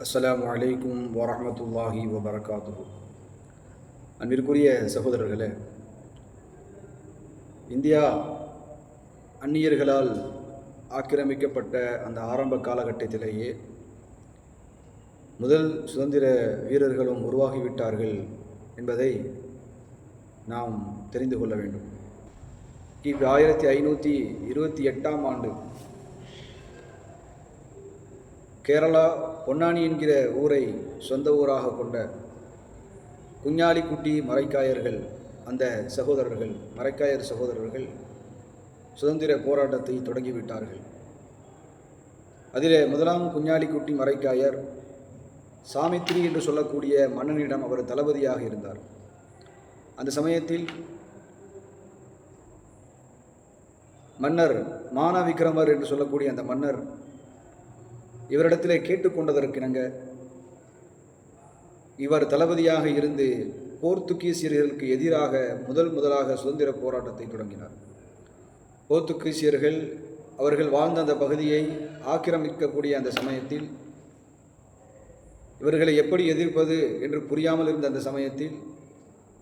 அஸ்ஸலாமு அலைக்கும் வரஹ்மத்துல்லாஹி வபரகாத்துஹு. அன்பிற்குரிய சகோதரர்களே, இந்தியா அந்நியர்களால் ஆக்கிரமிக்கப்பட்ட அந்த ஆரம்ப காலகட்டத்திலேயே முதல் சுதந்திர வீரர்களும் உருவாகிவிட்டார்கள் என்பதை நாம் தெரிந்து கொள்ள வேண்டும். கிபி 1528 ஆண்டு கேரளா பொன்னானி என்கிற ஊரை சொந்த ஊராக கொண்ட குஞ்ஞாலிக்குட்டி மரைக்காயர்கள், அந்த சகோதரர்கள், மரைக்காயர் சகோதரர்கள் சுதந்திர போராட்டத்தை தொடங்கிவிட்டார்கள். அதிலே முதலாம் குஞ்ஞாலிக்குட்டி மரைக்காயர் சாமித்திரி என்று சொல்லக்கூடிய மன்னனிடம் அவர் தளபதியாக இருந்தார். அந்த சமயத்தில் மன்னர் மானவிக்ரமர் என்று சொல்லக்கூடிய அந்த மன்னர் இவரிடத்திலே கேட்டுக்கொண்டதற்கிணங்க இவர் தளபதியாக இருந்து போர்த்துகீசியர்களுக்கு எதிராக முதலாக சுதந்திர போராட்டத்தை தொடங்கினார். போர்த்துகீசியர்கள் அவர்கள் வாழ்ந்த அந்த பகுதியை ஆக்கிரமிக்கக்கூடிய அந்த சமயத்தில் இவர்களை எப்படி எதிர்ப்பது என்று புரியாமல் இருந்த அந்த சமயத்தில்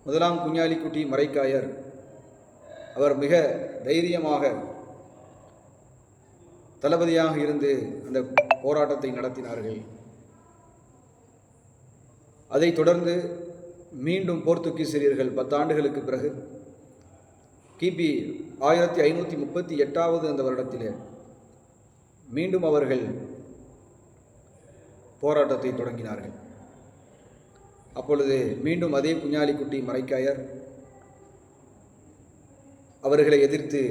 முதலாம் குஞ்ஞாலிக்குட்டி மரைக்காயர் அவர் மிக தைரியமாக தளபதியாக இருந்து அந்த போராட்டத்தை நடத்தினார்கள். அதைத் தொடர்ந்து மீண்டும் போர்த்துகீசியர்கள் 10 ஆண்டுகளுக்கு பிறகு கிபி 1538 அந்த வருடத்திலே மீண்டும் அவர்கள் போராட்டத்தை தொடங்கினார்கள். அப்பொழுது மீண்டும் அதே குஞ்ஞாலிக்குட்டி மரைக்காயர் அவர்களை எதிர்த்து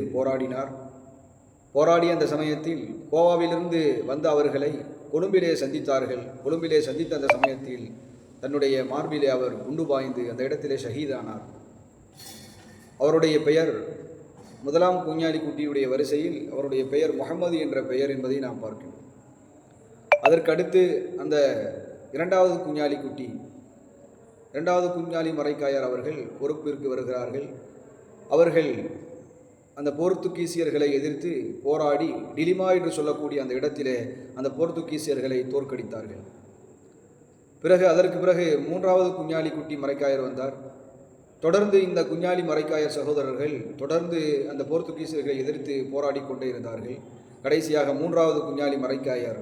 போராடிய அந்த சமயத்தில் கோவாவிலிருந்து வந்த அவர்களை கொழும்பிலே சந்தித்தார்கள். கொழும்பிலே சந்தித்த அந்த சமயத்தில் தன்னுடைய மார்பிலே அவர் குண்டு பாய்ந்து அந்த இடத்திலே ஷஹீதானார். அவருடைய பெயர் முதலாம் குஞ்ஞாலிக்குட்டியுடைய வரிசையில் அவருடைய பெயர் முகமது என்ற பெயர் என்பதை நாம் பார்க்கிறோம். அதற்கடுத்து அந்த இரண்டாவது குஞ்ஞாலி மரைக்காயர் அவர்கள் பொறுப்பிற்கு வருகிறார்கள். அவர்கள் அந்த போர்த்துகீசியர்களை எதிர்த்து போராடி டிலிமா என்று சொல்லக்கூடிய அந்த இடத்திலே அந்த போர்த்துகீசியர்களை தோற்கடித்தார்கள். அதற்கு பிறகு மூன்றாவது குஞ்ஞாலிக்குட்டி மரைக்காயர் வந்தார். தொடர்ந்து இந்த குஞ்ஞாலி மரைக்காயர் சகோதரர்கள் தொடர்ந்து அந்த போர்த்துகீசியர்களை எதிர்த்து போராடி கொண்டே இருந்தார்கள். கடைசியாக மூன்றாவது குஞ்ஞாலி மரைக்காயர்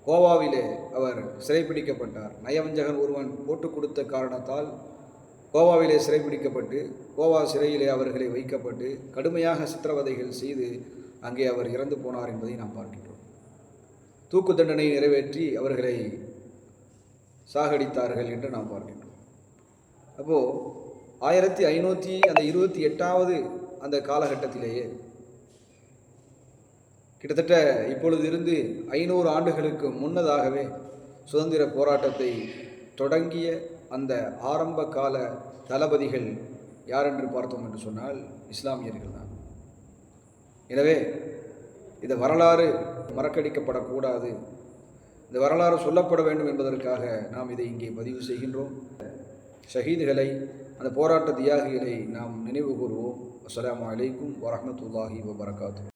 கோவாவிலே அவர் சிறைப்பிடிக்கப்பட்டார். நயவஞ்சகன் ஒருவன் போட்டுக் கொடுத்த காரணத்தால் கோவாவிலே சிறைப்பிடிக்கப்பட்டு கோவா சிறையிலே அவர்களை வைக்கப்பட்டு கடுமையாக சித்திரவதைகள் செய்து அங்கே அவர் இறந்து போனார் என்பதை நாம் பார்க்கின்றோம். தூக்கு தண்டனை நிறைவேற்றி அவர்களை சாகடித்தார்கள் என்று நாம் பார்க்கின்றோம். அப்போது 1528 அந்த காலகட்டத்திலேயே கிட்டத்தட்ட இப்பொழுது இருந்து 500 ஆண்டுகளுக்கு முன்னதாகவே சுதந்திர போராட்டத்தை தொடங்கிய அந்த ஆரம்ப கால தளபதிகள் யார் என்று பார்த்தோம் என்று சொன்னால் இஸ்லாமியர்கள் தான். எனவே இந்த வரலாறு மறக்கடிக்கப்படக்கூடாது, இந்த வரலாறு சொல்லப்பட வேண்டும் என்பதற்காக நாம் இதை இங்கே பதிவு செய்கின்றோம். ஷஹீதுகளை, அந்த போராட்ட தியாகிகளை நாம் நினைவு கூறுவோம். அஸ்ஸலாமு அலைக்கும் வரஹ்மத்துல்லாஹி வபரகாத்துஹு.